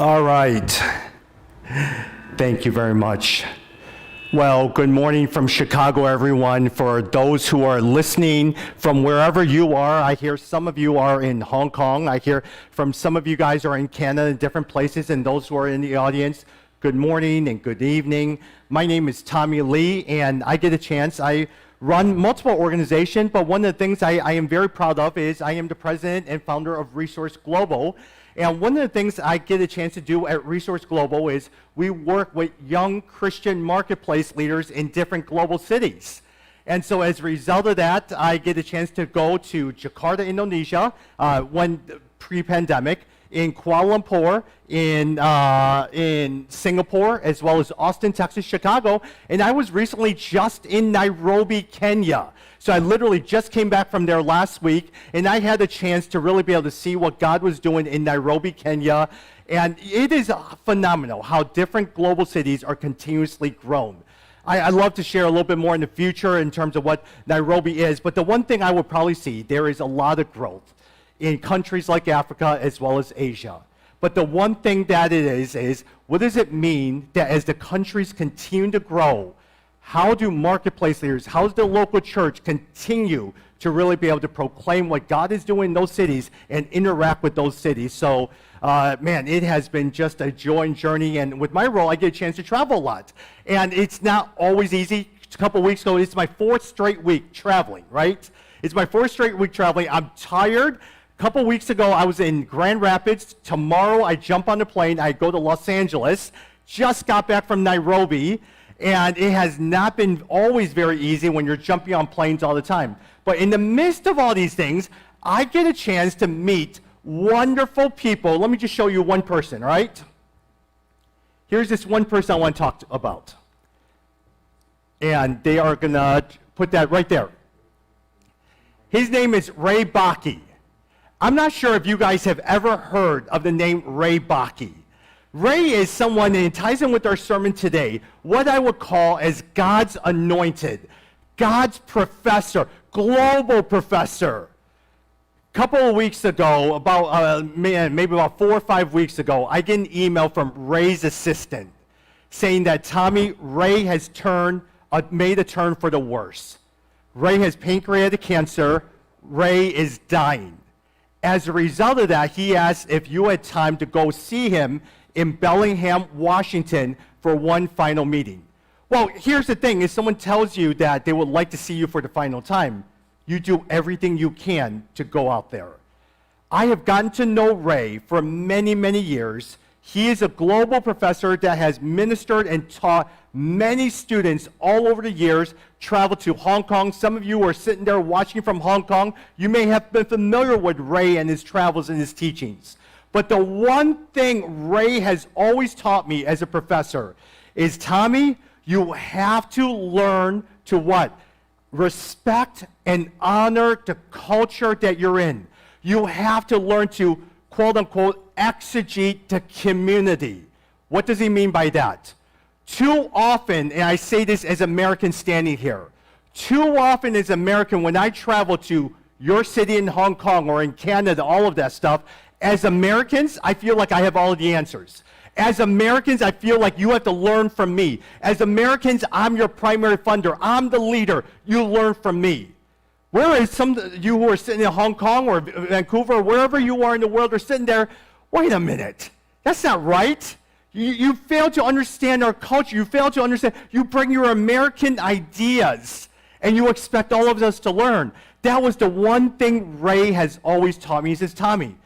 All right. Thank you very much. Well, good morning from Chicago, everyone. For those who are listening from wherever you are, I hear some of you are in Hong Kong. I hear from some of you guys are in Canada and different places, and those who are in the audience, good morning and good evening. My name is Tommy Lee, and I get a chance. I run multiple organizations, but one of the things I am very proud of is I am the president and founder of Resource Global. And one of the things I get a chance to do at Resource Global is we work with young Christian marketplace leaders in different global cities. And so as a result of that, I get a chance to go to Jakarta, Indonesia, when pre-pandemic, in Kuala Lumpur, in Singapore, as well as Austin, Texas, Chicago, and I was recently just in Nairobi, Kenya. So I literally just came back from there last week, and I had a chance to really be able to see what God was doing in Nairobi, Kenya, and it is phenomenal how different global cities are continuously grown. I'd love to share a little bit more in the future in terms of what Nairobi is, but the one thing I would probably see, there is a lot of growth in countries like Africa as well as Asia. But the one thing that it is what does it mean that as the countries continue to grow, how do marketplace leaders, how does the local church continue to really be able to proclaim what God is doing in those cities and interact with those cities? So, man, it has been just a joy and journey, and with my role, I get a chance to travel a lot. And it's not always easy. A couple weeks ago, it's my fourth straight week traveling, right? It's my fourth straight week traveling. I'm tired. A couple weeks ago, I was in Grand Rapids. Tomorrow, I jump on the plane. I go to Los Angeles. Just got back from Nairobi. And it has not been always very easy when you're jumping on planes all the time. But in the midst of all these things, I get a chance to meet wonderful people. Let me just show you one person, right? Here's this one person I want to talk about. And they are going to put that right there. His name is Ray Bakke. I'm not sure if you guys have ever heard of the name Ray Bakke. Ray is someone, and it ties in with our sermon today, what I would call as God's anointed, God's professor, global professor. A couple of weeks ago, maybe about 4 or 5 weeks ago, I get an email from Ray's assistant saying that, Tommy, Ray has made a turn for the worse. Ray has pancreatic cancer. Ray is dying. As a result of that, he asked if you had time to go see him in Bellingham, Washington, for one final meeting. Well, here's the thing. If someone tells you that they would like to see you for the final time, you do everything you can to go out there. I have gotten to know Ray for many, many years. He is a global professor that has ministered and taught many students all over the years, traveled to Hong Kong. Some of you are sitting there watching from Hong Kong. You may have been familiar with Ray and his travels and his teachings. But the one thing Ray has always taught me as a professor is, Tommy, you have to learn to what? Respect and honor the culture that you're in. You have to learn to, quote unquote, exegete the community. What does he mean by that? Too often, and I say this as Americans standing here, too often as American, when I travel to your city in Hong Kong or in Canada, all of that stuff, as Americans, I feel like I have all of the answers. As Americans, I feel like you have to learn from me. As Americans, I'm your primary funder. I'm the leader. You learn from me. Whereas some of you who are sitting in Hong Kong or Vancouver or wherever you are in the world are sitting there, wait a minute, that's not right. You fail to understand our culture. You fail to understand. You bring your American ideas and you expect all of us to learn. That was the one thing Ray has always taught me. He says, Tommy,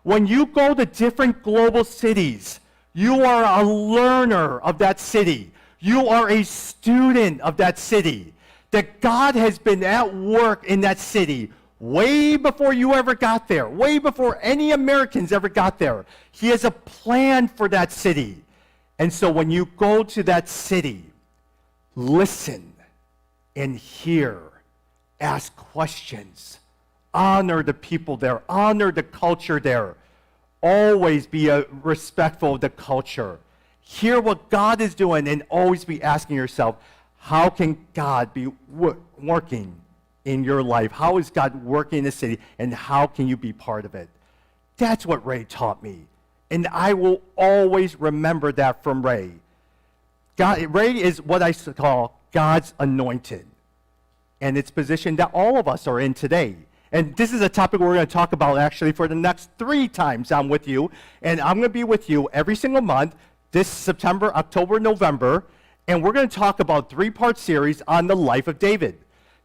when you go to different global cities, you are a learner of that city. You are a student of that city. That God has been at work in that city way before you ever got there, way before any Americans ever got there. He has a plan for that city. And so when you go to that city, listen and hear, ask questions, honor the people there, honor the culture there. Always be respectful of the culture. Hear what God is doing and always be asking yourself, how can God be working in your life? How is God working in the city, and how can you be part of it? That's what Ray taught me. And I will always remember that from Ray. Ray is what I call God's anointed. And it's position that all of us are in today. And this is a topic we're going to talk about actually for the next 3 times I'm with you. And I'm going to be with you every single month, this September, October, November. And we're going to talk about 3-part series on the life of David.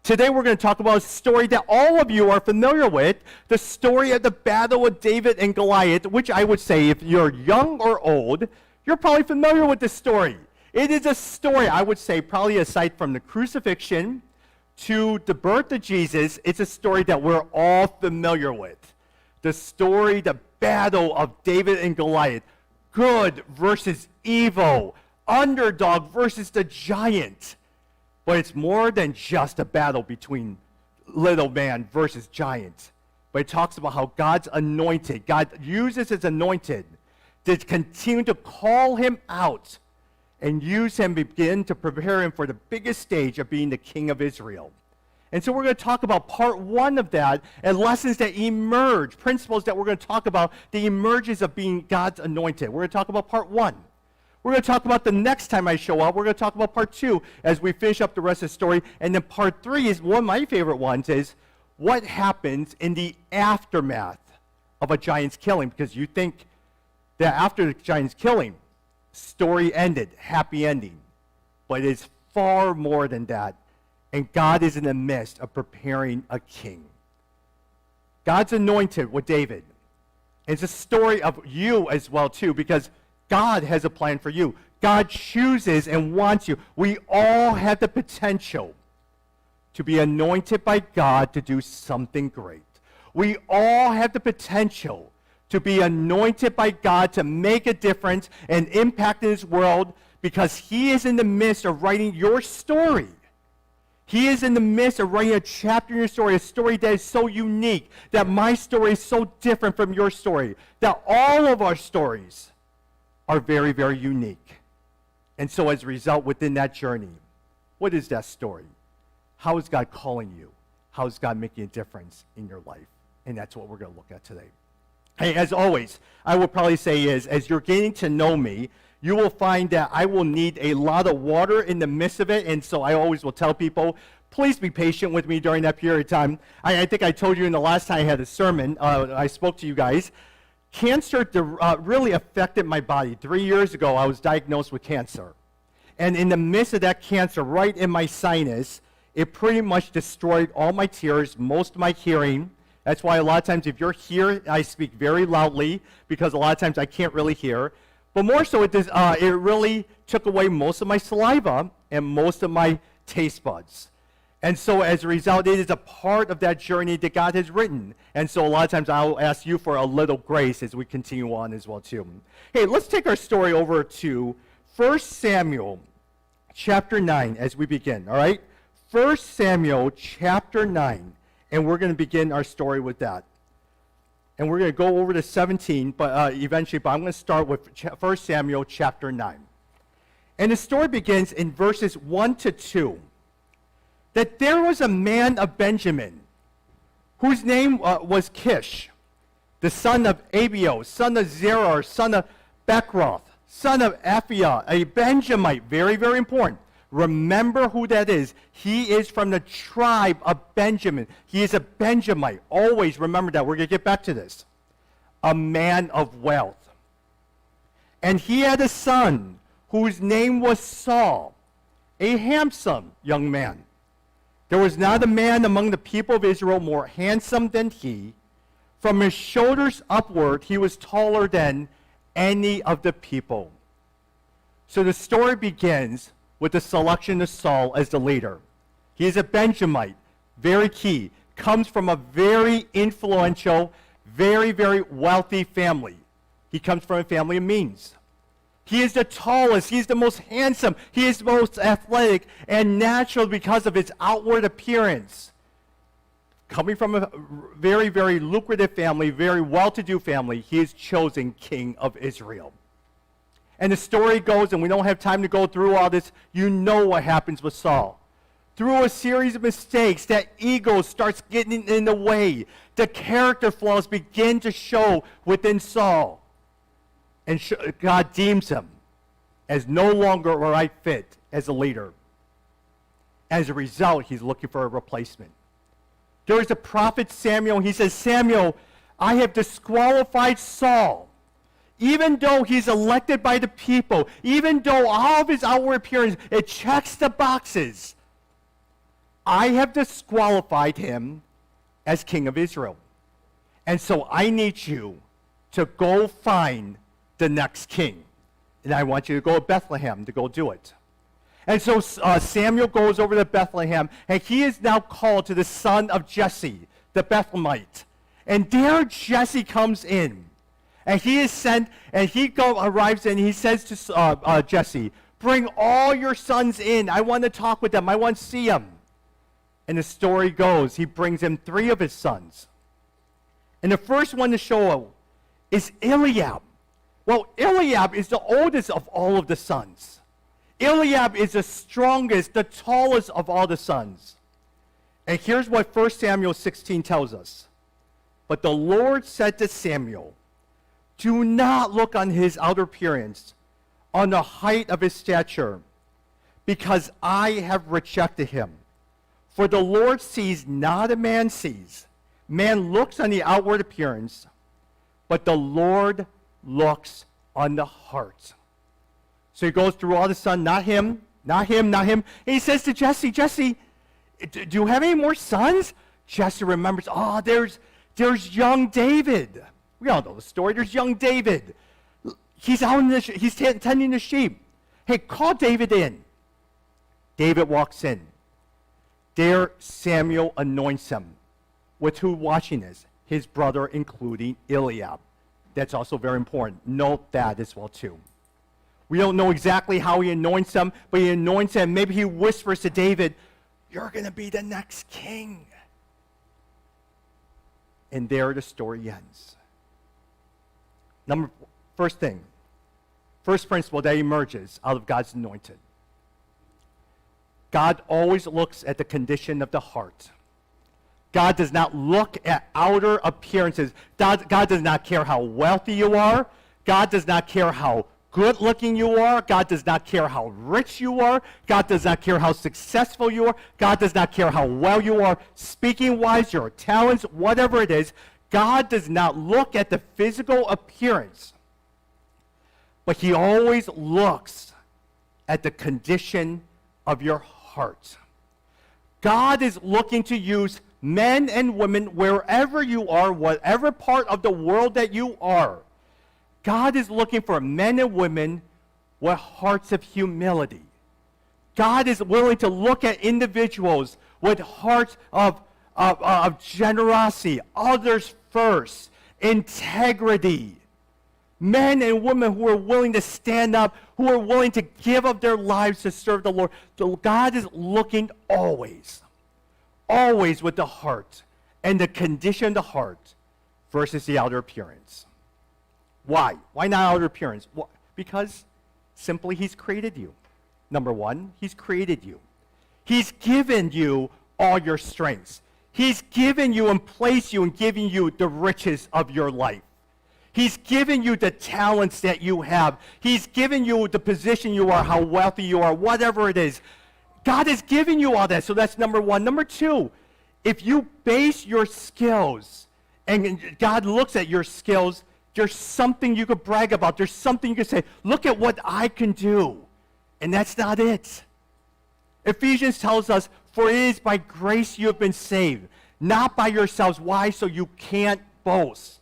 Today we're going to talk about a story that all of you are familiar with, the story of the battle of David and Goliath, which I would say if you're young or old, you're probably familiar with this story. It is a story, I would say, probably aside from the crucifixion to the birth of Jesus, it's a story that we're all familiar with. The story, the battle of David and Goliath, good versus evil, underdog versus the giant. But it's more than just a battle between little man versus giant. But it talks about how God's anointed, God uses his anointed to continue to call him out and use him, begin to prepare him for the biggest stage of being the king of Israel. And so we're going to talk about part 1 of that and lessons that emerge, principles that we're going to talk about, the emerges of being God's anointed. We're going to talk about part 1. We're going to talk about the next time I show up. We're going to talk about part 2 as we finish up the rest of the story. And then part 3 is one of my favorite ones, is what happens in the aftermath of a giant's killing. Because you think that after the giant's killing, story ended, happy ending. But it's far more than that. And God is in the midst of preparing a king. God's anointed with David. It's a story of you as well, too, because God has a plan for you. God chooses and wants you. We all have the potential to be anointed by God to do something great. We all have the potential to be anointed by God to make a difference and impact in this world because he is in the midst of writing your story. He is in the midst of writing a chapter in your story, a story that is so unique, that my story is so different from your story, that all of our stories are very, very unique. And so as a result, within that journey, what is that story? How is God calling you? How is God making a difference in your life? And that's what we're going to look at today. Hey, as always, I will probably say is, as you're getting to know me, you will find that I will need a lot of water in the midst of it. And so I always will tell people, please be patient with me during that period of time. I think I told you in the last time I had a sermon, I spoke to you guys. Cancer really affected my body. 3 years ago, I was diagnosed with cancer. And in the midst of that cancer, right in my sinus, it pretty much destroyed all my tears, most of my hearing. That's why a lot of times if you're here, I speak very loudly because a lot of times I can't really hear. But more so, it really took away most of my saliva and most of my taste buds. And so as a result, it is a part of that journey that God has written. And so a lot of times I'll ask you for a little grace as we continue on as well too. Hey, let's take our story over to 1 Samuel chapter 9 as we begin, all right? 1 Samuel chapter 9, and we're going to begin our story with that. And we're going to go over to 17 eventually, but I'm going to start with 1 Samuel chapter 9. And the story begins in verses 1 to 2. That there was a man of Benjamin, whose name was Kish, the son of Abiel, son of Zerah, son of Bechorath, son of Aphiah, a Benjamite, very, very important. Remember who that is. He is from the tribe of Benjamin. He is a Benjamite. Always remember that. We're going to get back to this. A man of wealth. And he had a son whose name was Saul, a handsome young man. There was not a man among the people of Israel more handsome than he. From his shoulders upward, he was taller than any of the people. So the story begins with the selection of Saul as the leader. He is a Benjamite, very key, comes from a very influential, very, very wealthy family. He comes from a family of means. He is the tallest, he's the most handsome, he is the most athletic and natural because of his outward appearance. Coming from a very, very lucrative family, very well-to-do family, he is chosen king of Israel. And the story goes, and we don't have time to go through all this, you know what happens with Saul. Through a series of mistakes, that ego starts getting in the way. The character flaws begin to show within Saul. And God deems him as no longer a right fit as a leader. As a result, he's looking for a replacement. There is a prophet Samuel. He says, Samuel, I have disqualified Saul. Even though he's elected by the people, even though all of his outward appearance, it checks the boxes, I have disqualified him as king of Israel. And so I need you to go find the next king. And I want you to go to Bethlehem to go do it. And so Samuel goes over to Bethlehem, and he is now called to the son of Jesse, the Bethlehemite. And there Jesse comes in. And he is sent, and he arrives in, and he says to Jesse, bring all your sons in. I want to talk with them. I want to see them. And the story goes, he brings in 3 of his sons. And the first one to show is Eliab. Well, Eliab is the oldest of all of the sons. Eliab is the strongest, the tallest of all the sons. And here's what 1 Samuel 16 tells us. But the Lord said to Samuel, do not look on his outer appearance, on the height of his stature, because I have rejected him. For the Lord sees not as man sees. Man looks on the outward appearance, but the Lord looks on the heart. So he goes through all the sons, not him, not him, not him. And he says to Jesse, Jesse, do you have any more sons? Jesse remembers, there's young David. We all know the story. There's young David. He's out he's tending the sheep. Hey, call David in. David walks in. There Samuel anoints him. With who watching this? His brother, including Eliab. That's also very important. Note that as well too. We don't know exactly how he anoints him, but he anoints him. Maybe he whispers to David, you're going to be the next king. And there the story ends. First principle that emerges out of God's anointed. God always looks at the condition of the heart. God does not look at outer appearances. God does not care how wealthy you are. God does not care how good looking you are. God does not care how rich you are. God does not care how successful you are. God does not care how well you are speaking wise, your talents, whatever it is. God does not look at the physical appearance, but he always looks at the condition of your heart. God is looking to use men and women wherever you are, whatever part of the world that you are. God is looking for men and women with hearts of humility. God is willing to look at individuals with hearts of generosity, others first, integrity. Men and women who are willing to stand up, who are willing to give up their lives to serve the Lord. So God is looking always with the heart and the condition of the heart versus the outer appearance. Why? Why not outer appearance? Well, because simply he's created you. Number one, he's created you. He's given you all your strengths. He's given you and placed you and given you the riches of your life. He's given you the talents that you have. He's given you the position you are, how wealthy you are, whatever it is. God has given you all that, so that's number one. Number two, if you base your skills, and God looks at your skills, there's something you could brag about. There's something you could say, look at what I can do. And that's not it. Ephesians tells us, for it is by grace you have been saved, not by yourselves. Why? So you can't boast.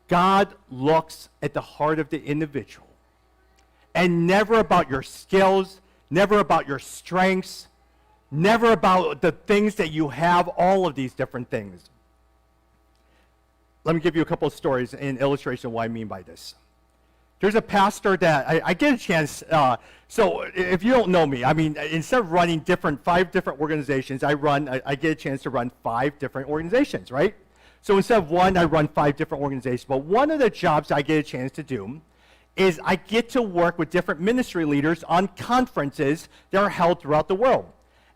God looks at the heart of the individual, and never about your skills, never about your strengths, never about the things that you have, all of these different things. Let me give you a couple of stories in illustration of what I mean by this. There's a pastor that I get a chance, so if you don't know me, I mean, instead of running 5 different organizations, I get a chance to run 5 different organizations, right? So instead of one, I run 5 different organizations. But one of the jobs I get a chance to do is I get to work with different ministry leaders on conferences that are held throughout the world.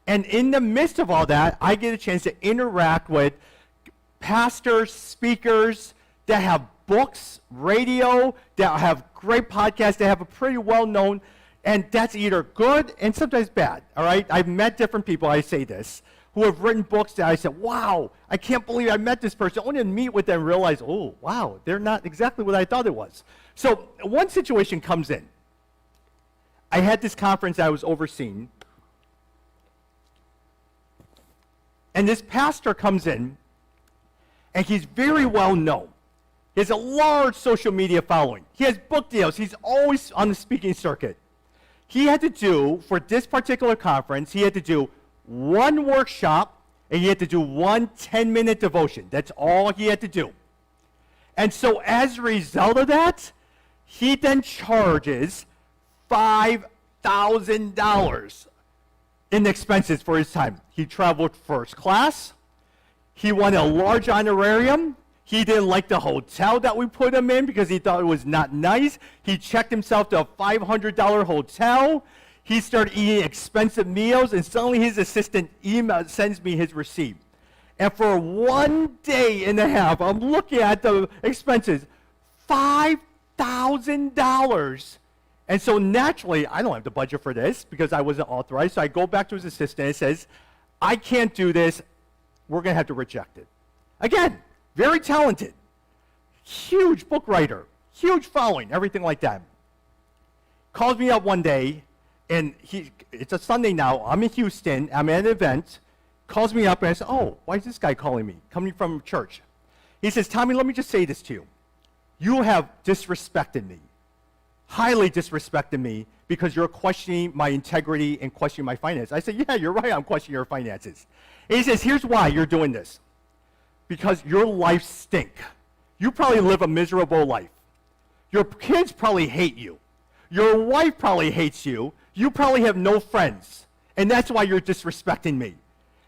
And in the midst of all that, I get a chance to interact with pastors, speakers that have books, radio, that have great podcasts, that have a pretty well-known, and that's either good and sometimes bad, all right? I've met different people, I say this, who have written books that I said, wow, I can't believe I met this person. Only to meet with them and realize, oh, wow, they're not exactly what I thought it was. So one situation comes in. I had this conference I was overseeing, and this pastor comes in, and he's very well known. He has a large social media following. He has book deals. He's always on the speaking circuit. He had to do, for this particular conference, he had to do one workshop, and he had to do one 10-minute devotion. That's all he had to do. And so as a result of that, he then charges $5,000 in expenses for his time. He traveled first class. He won a large honorarium. He didn't like the hotel that we put him in because he thought it was not nice. He checked himself to a $500 hotel. He started eating expensive meals, and suddenly his assistant sends me his receipt. And for 1 day and a half, I'm looking at the expenses, $5,000. And so naturally, I don't have the budget for this because I wasn't authorized. So I go back to his assistant and says, I can't do this. We're going to have to reject it. Again, very talented, huge book writer, huge following, everything like that. Calls me up one day, and it's a Sunday now. I'm in Houston. I'm at an event. Calls me up, and I said, oh, why is this guy calling me? Coming from church. He says, Tommy, let me just say this to you. You have disrespected me, highly disrespected me, because you're questioning my integrity and questioning my finances. I said, yeah, you're right, I'm questioning your finances. And he says, here's why you're doing this. Because your life stink. You probably live a miserable life. Your kids probably hate you. Your wife probably hates you. You probably have no friends. And that's why you're disrespecting me.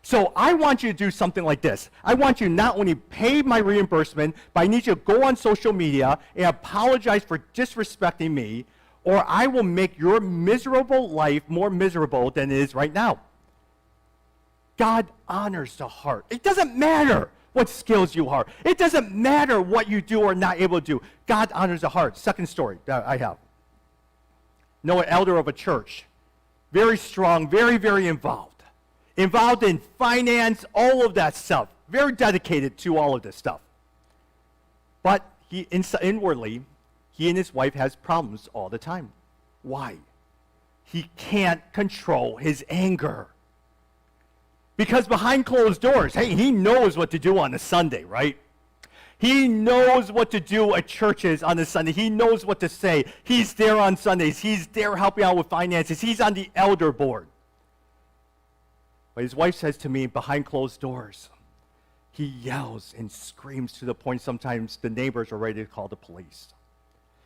So I want you to do something like this. I want you not only pay my reimbursement, but I need you to go on social media and apologize for disrespecting me, or I will make your miserable life more miserable than it is right now. God honors the heart. It doesn't matter what skills you are. It doesn't matter what you do or not able to do. God honors the heart. Second story that I have. Know an elder of a church. Very strong, very, very involved. Involved in finance, all of that stuff. Very dedicated to all of this stuff. But inwardly, he and his wife has problems all the time. Why? He can't control his anger. Because behind closed doors, hey, he knows what to do on a Sunday, right? He knows what to do at churches on a Sunday. He knows what to say. He's there on Sundays. He's there helping out with finances. He's on the elder board. But his wife says to me, behind closed doors, he yells and screams to the point sometimes the neighbors are ready to call the police.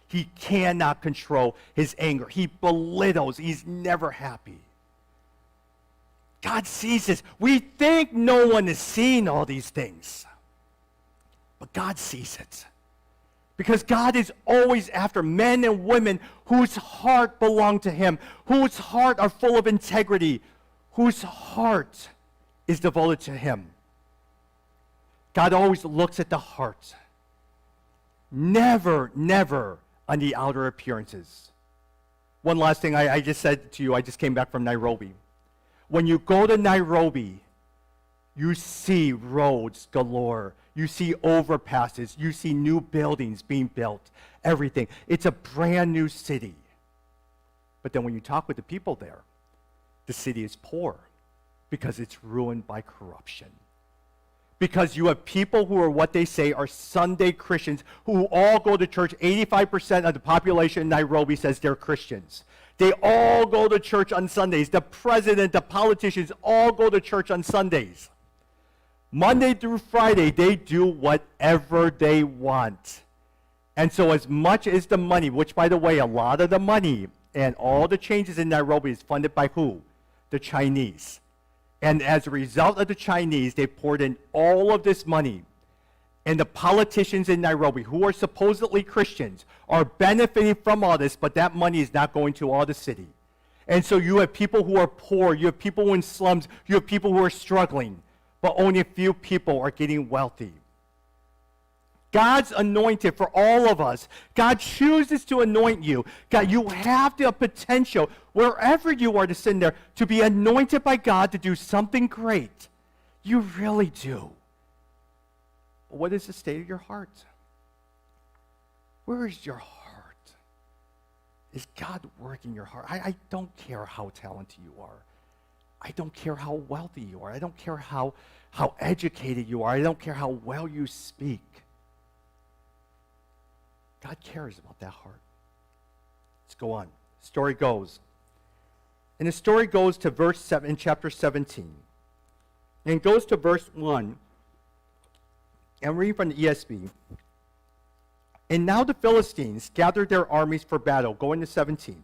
He cannot control his anger. He belittles. He's never happy. God sees this. We think no one is seeing all these things. But God sees it. Because God is always after men and women whose heart belong to him, whose heart are full of integrity, whose heart is devoted to him. God always looks at the heart. Never, never on the outer appearances. One last thing I just said to you, I just came back from Nairobi. When you go to Nairobi, you see roads galore. You see overpasses. You see new buildings being built. Everything. It's a brand new city. But then when you talk with the people there, the city is poor because it's ruined by corruption. Because you have people who are what they say are Sunday Christians who all go to church. 85% of the population in Nairobi says they're Christians. They all go to church on Sundays. The president, the politicians all go to church on Sundays. Monday through Friday, they do whatever they want. And so as much as the money, which by the way, a lot of the money and all the changes in Nairobi is funded by who? The Chinese. And as a result of the Chinese, they poured in all of this money. And the politicians in Nairobi, who are supposedly Christians, are benefiting from all this, but that money is not going to all the city. And so you have people who are poor, you have people in slums, you have people who are struggling, but only a few people are getting wealthy. God's anointed for all of us. God chooses to anoint you. God, you have the potential, wherever you are to sit there, to be anointed by God to do something great. You really do. But what is the state of your heart? Where is your heart? Is God working your heart? I don't care how talented you are. I don't care how wealthy you are. I don't care how educated you are. I don't care how well you speak. God cares about that heart. Let's go on. Story goes. And the story goes to verse 7 in chapter 17. And it goes to verse 1. And I'm reading from the ESV. And now the Philistines gathered their armies for battle, going to 17.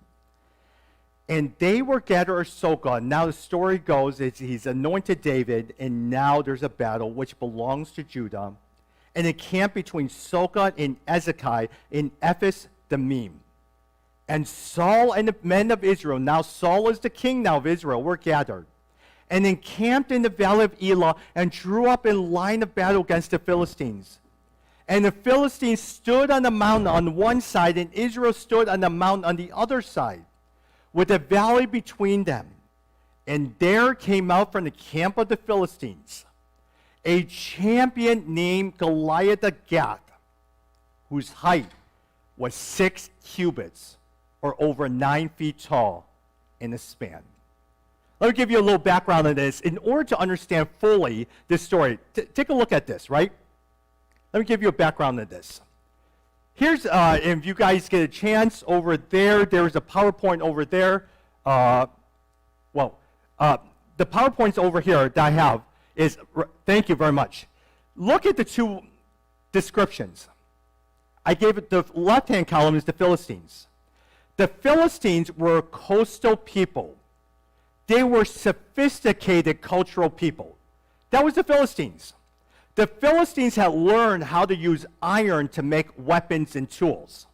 And they were gathered at Soka. Now the story goes is he's anointed David, and now there's a battle which belongs to Judah. And it camped between Soka and Ezekiah in Ephes Dammim. And Saul and the men of Israel, now Saul is the king now of Israel, were gathered. And encamped in the valley of Ilia and drew up in line of battle against the Philistines. And the Philistines stood on the mountain on one side, and Israel stood on the mountain on the other side, with a valley between them. And there came out from the camp of the Philistines a champion named Goliath the Gath, whose height was 6 cubits, or over 9 feet tall, in a span. Let me give you a little background on this. In order to understand fully this story, take a look at this, right? Let me give you a background on this. Here's, if you guys get a chance over there, there's a PowerPoint over there. The PowerPoints over here that I have is, thank you very much. Look at the two descriptions. I gave it, the left-hand column is the Philistines. The Philistines were coastal people. They were sophisticated cultural people. That was the Philistines. The Philistines had learned how to use iron to make weapons and tools.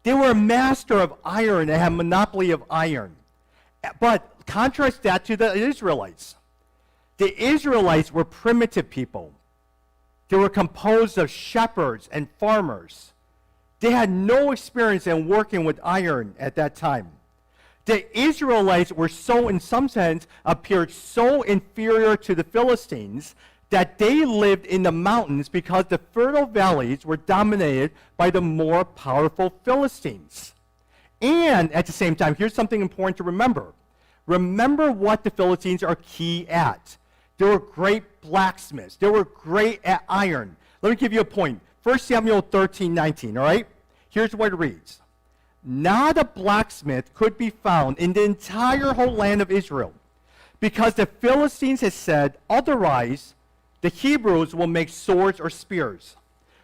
They were a master of iron and had a monopoly of iron. But contrast that to the Israelites. The Israelites were primitive people. They were composed of shepherds and farmers. They had no experience in working with iron at that time. The Israelites were so, in some sense, appeared so inferior to the Philistines that they lived in the mountains because the fertile valleys were dominated by the more powerful Philistines. And at the same time, here's something important to remember. Remember what the Philistines are key at. They were great blacksmiths. They were great at iron. Let me give you a point. 1 Samuel 13:19, all right? Here's what it reads. Not a blacksmith could be found in the entire whole land of Israel, because the Philistines had said, otherwise, the Hebrews will make swords or spears.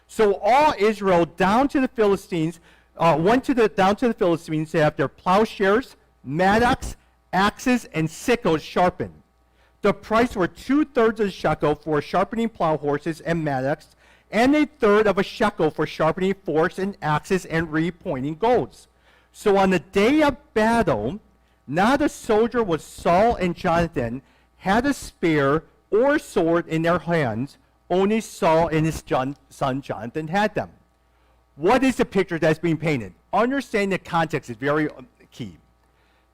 So all Israel down to the Philistines went down to the Philistines to have their plowshares, mattocks, axes, and sickles sharpened. The price were 2/3 of a shekel for sharpening plow horses and mattocks, and 1/3 of a shekel for sharpening forks and axes and repointing goads. So on the day of battle, not a soldier with Saul and Jonathan had a spear or sword in their hands. Only Saul and his son Jonathan had them. What is the picture that's being painted? Understanding the context is very key.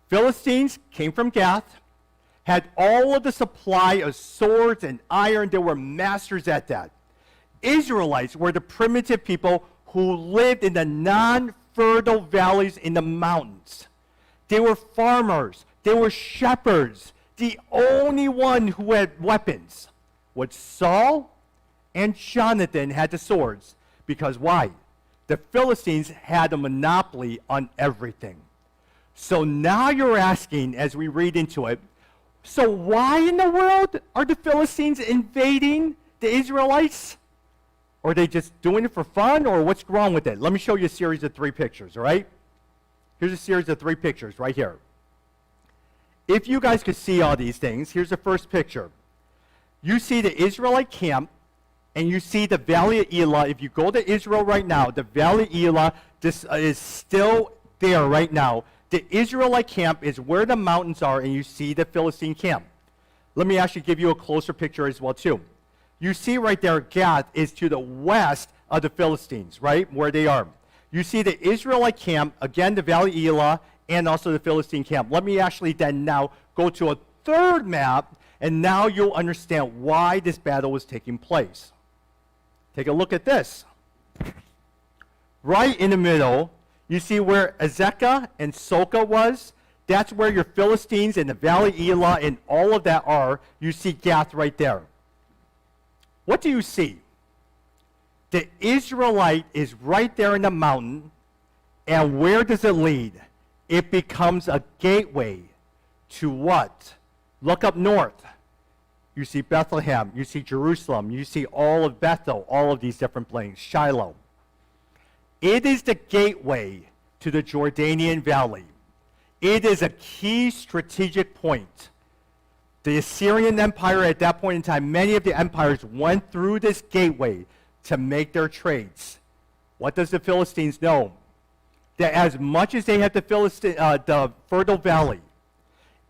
Philistines came from Gath, had all of the supply of swords and iron. They were masters at that. Israelites were the primitive people who lived in the non-fertile valleys in the mountains. They were farmers. They were shepherds. The only one who had weapons was Saul, and Jonathan had the swords. Because why? The Philistines had a monopoly on everything. So now you're asking, as we read into it, so why in the world are the Philistines invading the Israelites? Or are they just doing it for fun, or what's wrong with it? Let me show you a series of 3 pictures, all right? Here's a series of 3 pictures right here. If you guys could see all these things, here's the first picture. You see the Israelite camp, and you see the Valley of Ilia. If you go to Israel right now, the Valley of Ilia is still there right now. The Israelite camp is where the mountains are, and you see the Philistine camp. Let me actually give you a closer picture as well, too. You see right there, Gath is to the west of the Philistines, right, where they are. You see the Israelite camp, again, the Valley Ilia, and also the Philistine camp. Let me actually then now go to a third map, and now you'll understand why this battle was taking place. Take a look at this. Right in the middle, you see where Azekah and Soka was. That's where your Philistines and the Valley Ilia and all of that are. You see Gath right there. What do you see? The Israelite is right there in the mountain, and where does it lead? It becomes a gateway to what? Look up north. You see Bethlehem, you see Jerusalem, you see all of Bethel, all of these different places, Shiloh. It is the gateway to the Jordanian Valley. It is a key strategic point. The Assyrian Empire at that point in time, many of the empires went through this gateway to make their trades. What does the Philistines know? That as much as they have the fertile valley,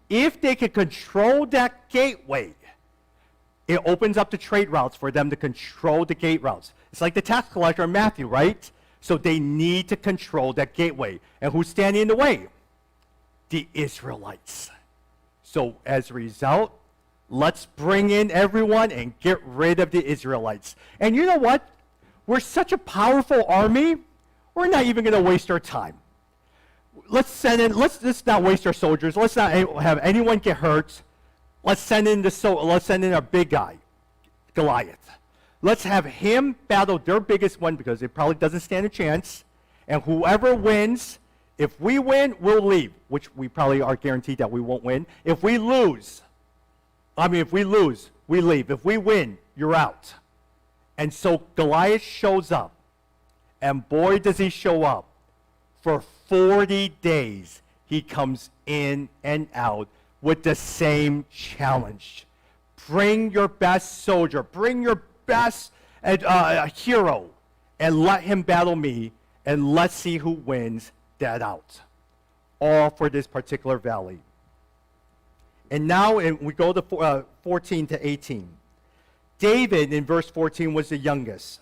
if they can control that gateway, it opens up the trade routes for them to control the gate routes. It's like the tax collector in Matthew, right? So they need to control that gateway. And who's standing in the way? The Israelites. So as a result, let's bring in everyone and get rid of the Israelites. And you know what? We're such a powerful army, we're not even going to waste our time. Let's not waste our soldiers. Let's not have anyone get hurt. Let's send in our big guy, Goliath. Let's have him battle their biggest one because it probably doesn't stand a chance. And whoever wins, if we win, we'll leave, which we probably are guaranteed that we won't win. If we lose, we leave. If we win, you're out. And so Goliath shows up. And boy, does he show up. For 40 days, he comes in and out with the same challenge. Bring your best soldier. Bring your best hero. And let him battle me. And let's see who wins that out. All for this particular valley. And now we go to 14 to 18. David, in verse 14, was the youngest.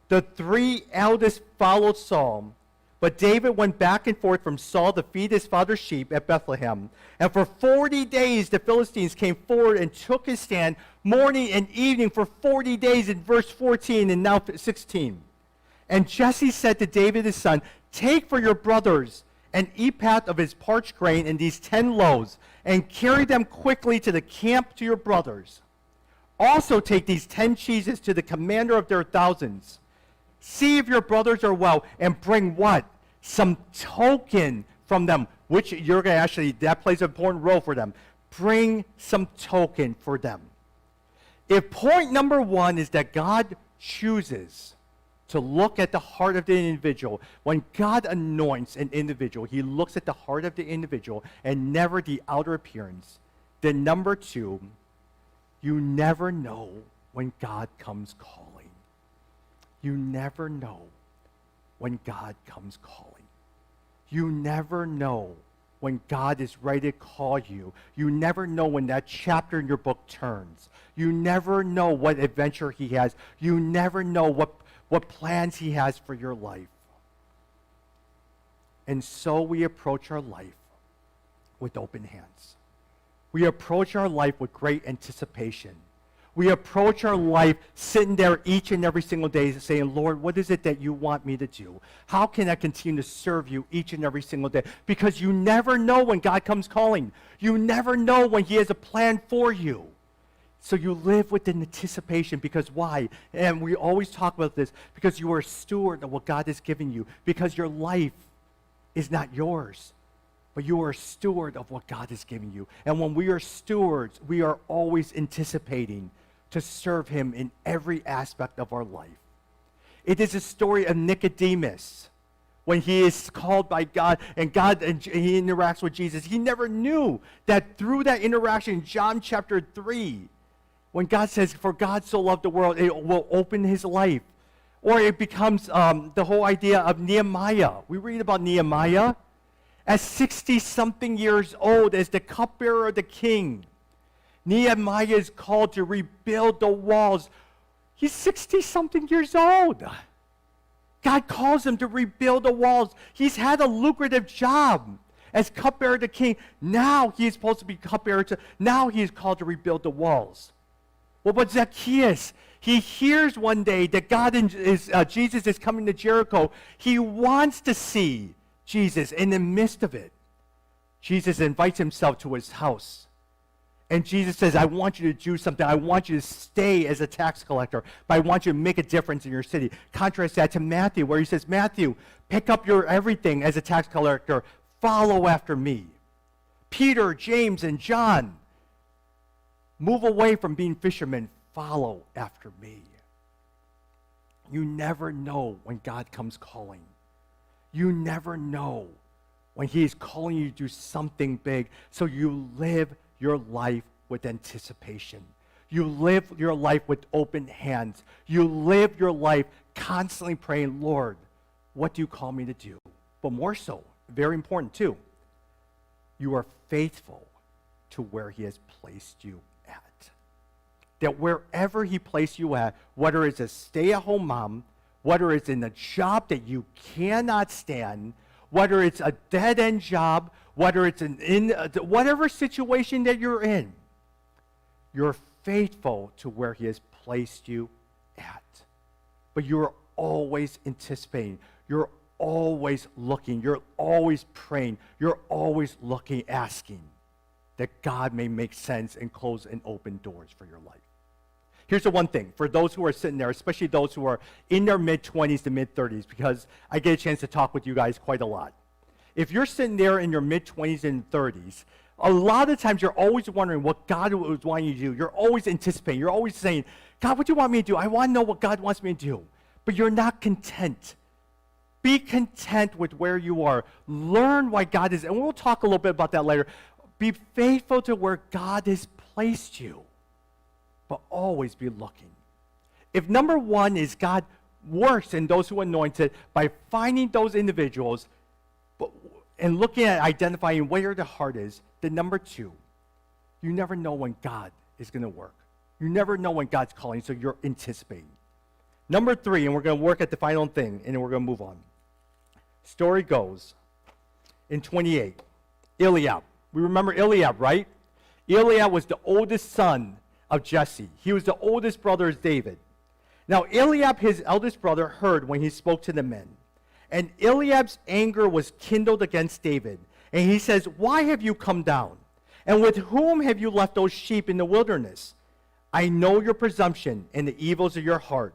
The three eldest followed Saul, but David went back and forth from Saul to feed his father's sheep at Bethlehem. And for 40 days the Philistines came forward and took his stand morning and evening for 40 days in verse 14 and now 16. And Jesse said to David his son, take for your brothers an ephah of his parched grain and these 10 loaves, and carry them quickly to the camp to your brothers. Also take these 10 cheeses to the commander of their thousands. See if your brothers are well, and bring what? Some token from them, which you're going to actually, that plays an important role for them. Bring some token for them. If point number one is that God chooses to look at the heart of the individual, when God anoints an individual, he looks at the heart of the individual and never the outer appearance. Then number two, you never know when God comes calling. You never know when God comes calling. You never know when God is ready to call you. You never know when that chapter in your book turns. You never know what adventure he has. You never know what plans he has for your life. And so we approach our life with open hands. We approach our life with great anticipation. We approach our life sitting there each and every single day saying, Lord, what is it that you want me to do? How can I continue to serve you each and every single day? Because you never know when God comes calling. You never know when he has a plan for you. So you live with an anticipation. Because why? And we always talk about this. Because you are a steward of what God has given you. Because your life is not yours. But you are a steward of what God has given you. And when we are stewards, we are always anticipating to serve him in every aspect of our life. It is a story of Nicodemus. When he is called by God and he interacts with Jesus, he never knew that through that interaction in John chapter 3, when God says, for God so loved the world, it will open his life. Or it becomes the whole idea of Nehemiah. We read about Nehemiah as 60-something years old, as the cupbearer of the king. Nehemiah is called to rebuild the walls. He's 60-something years old. God calls him to rebuild the walls. He's had a lucrative job as cupbearer to king. Now he is supposed to be cupbearer to, now he is called to rebuild the walls. Well, but Zacchaeus, he hears one day that Jesus is coming to Jericho. He wants to see Jesus in the midst of it. Jesus invites himself to his house. And Jesus says, I want you to do something. I want you to stay as a tax collector, but I want you to make a difference in your city. Contrast that to Matthew, where he says, Matthew, pick up your everything as a tax collector. Follow after me. Peter, James, and John, move away from being fishermen. Follow after me. You never know when God comes calling. You never know when he is calling you to do something big. So you live your life with anticipation. You live your life with open hands. You live your life constantly praying, Lord, what do you call me to do? But more so, very important too, you are faithful to where he has placed you at. That wherever he placed you at, whether it's a stay-at-home mom, whether it's in a job that you cannot stand, whether it's a dead-end job, whether it's in whatever situation that you're in, you're faithful to where he has placed you at. But you're always anticipating. You're always looking. You're always praying. You're always looking, asking that God may make sense and close and open doors for your life. Here's the one thing, for those who are sitting there, especially those who are in their mid-20s to mid-30s, because I get a chance to talk with you guys quite a lot. If you're sitting there in your mid-20s and 30s, a lot of times you're always wondering what God was wanting you to do. You're always anticipating. You're always saying, God, what do you want me to do? I want to know what God wants me to do. But you're not content. Be content with where you are. Learn why God is, and we'll talk a little bit about that later. Be faithful to where God has placed you, but always be looking. If number one is God works in those who are anointed by finding those individuals and looking at identifying where the heart is, then number two, you never know when God is going to work. You never know when God's calling, so you're anticipating. Number three, and we're going to work at the final thing, and then we're going to move on. Story goes, in 28, Ilia. We remember Ilia, right? Ilia was the oldest son of Jesse. He was the oldest brother of David. Now, Eliab, his eldest brother, heard when he spoke to the men. And Eliab's anger was kindled against David. And he says, why have you come down? And with whom have you left those sheep in the wilderness? I know your presumption and the evils of your heart,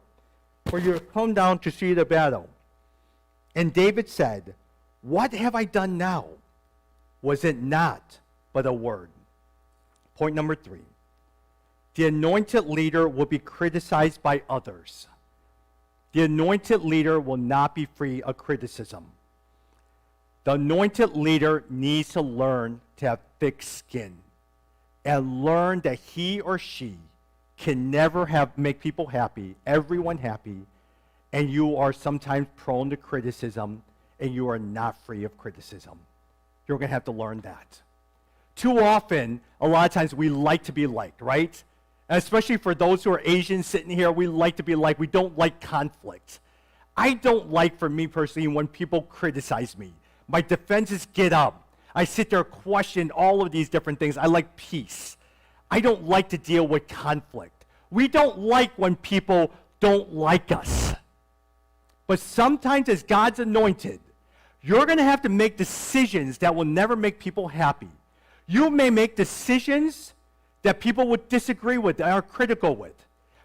for you have come down to see the battle. And David said, what have I done now? Was it not but a word? Point number three. The anointed leader will be criticized by others. The anointed leader will not be free of criticism. The anointed leader needs to learn to have thick skin and learn that he or she can never make people happy, everyone happy, and you are sometimes prone to criticism, and you are not free of criticism. You're going to have to learn that. Too often, a lot of times, we like to be liked, right? And especially for those who are Asians sitting here, we like to be liked. We don't like conflict. I don't like, for me personally, when people criticize me. My defenses get up. I sit there, question all of these different things. I like peace. I don't like to deal with conflict. We don't like when people don't like us. But sometimes as God's anointed, you're going to have to make decisions that will never make people happy. You may make decisions that people would disagree with, that are critical with.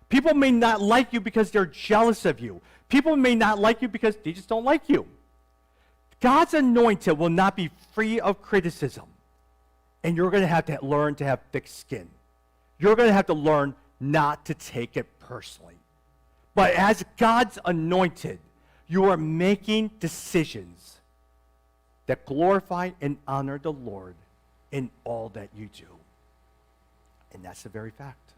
People may not like you because they're jealous of you. People may not like you because they just don't like you. God's anointed will not be free of criticism. And you're going to have to learn to have thick skin. You're going to have to learn not to take it personally. But as God's anointed, you are making decisions that glorify and honor the Lord in all that you do. And that's the very fact.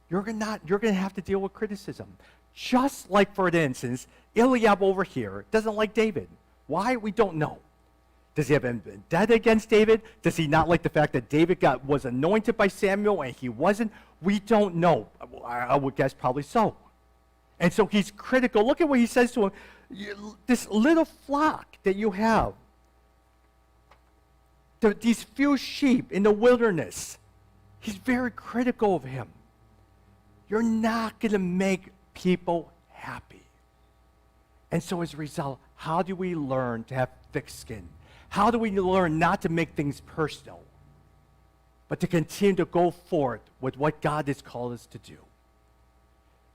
You're going to have to deal with criticism. Just like, for instance, Eliab over here doesn't like David. Why? We don't know. Does he have a vendetta against David? Does he not like the fact that David was anointed by Samuel and he wasn't? We don't know. I would guess probably so. And so he's critical. Look at what he says to him. This little flock that you have, these few sheep in the wilderness, he's very critical of him. You're not going to make people happy. And so as a result, how do we learn to have thick skin? How do we learn not to make things personal, but to continue to go forth with what God has called us to do?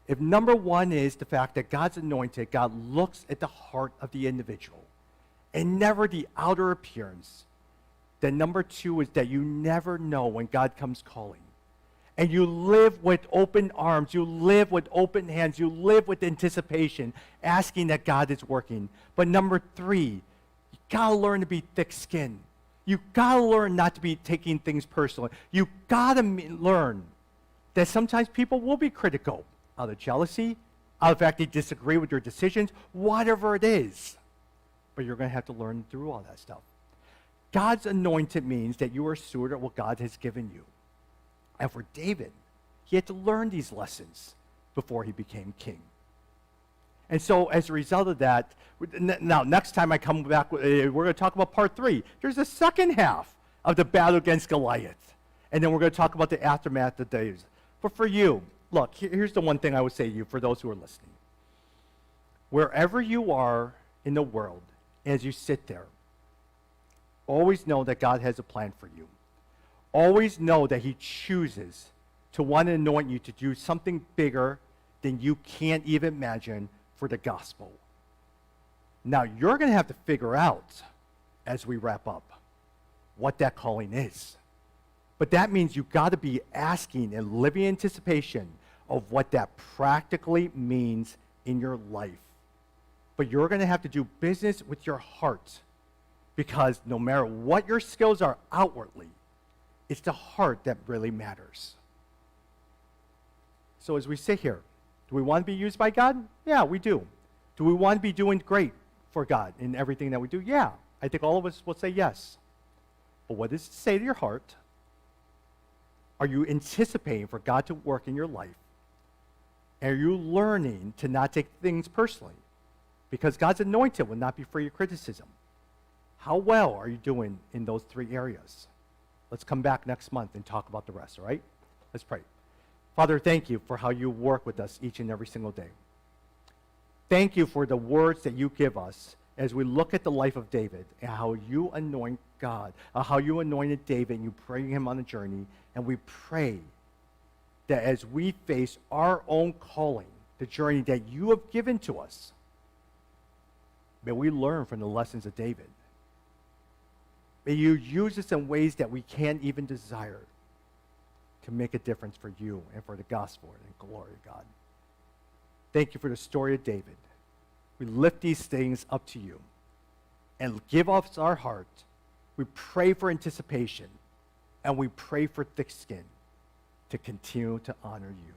If number one is the fact that God's anointed, God looks at the heart of the individual and never the outer appearance, then number two is that you never know when God comes calling. And you live with open arms, you live with open hands, you live with anticipation, asking that God is working. But number three, you gotta learn to be thick-skinned. You gotta learn not to be taking things personally. You gotta learn that sometimes people will be critical out of jealousy, out of the fact they disagree with your decisions, whatever it is. But you're gonna have to learn through all that stuff. God's anointed means that you are a steward of what God has given you. And for David, he had to learn these lessons before he became king. And so as a result of that, now next time I come back, we're going to talk about part 3. There's a second half of the battle against Goliath. And then we're going to talk about the aftermath of days. But for you, look, here's the one thing I would say to you for those who are listening. Wherever you are in the world, as you sit there, always know that God has a plan for you. Always know that he chooses to want to anoint you to do something bigger than you can't even imagine for the gospel. Now, you're going to have to figure out, as we wrap up, what that calling is. But that means you've got to be asking and living in anticipation of what that practically means in your life. But you're going to have to do business with your heart, because no matter what your skills are outwardly, it's the heart that really matters. So as we sit here, do we want to be used by God? Yeah, we do. Do we want to be doing great for God in everything that we do? Yeah, I think all of us will say yes. But what does it say to your heart? Are you anticipating for God to work in your life? Are you learning to not take things personally? Because God's anointed will not be free of criticism. How well are you doing in those 3 areas? Let's come back next month and talk about the rest, all right? Let's pray. Father, thank you for how you work with us each and every single day. Thank you for the words that you give us as we look at the life of David and how you anoint God, how you anointed David and you bring him on a journey. And we pray that as we face our own calling, the journey that you have given to us, may we learn from the lessons of David. May you use us in ways that we can't even desire to make a difference for you and for the gospel and glory of God. Thank you for the story of David. We lift these things up to you and give us our heart. We pray for anticipation and we pray for thick skin to continue to honor you.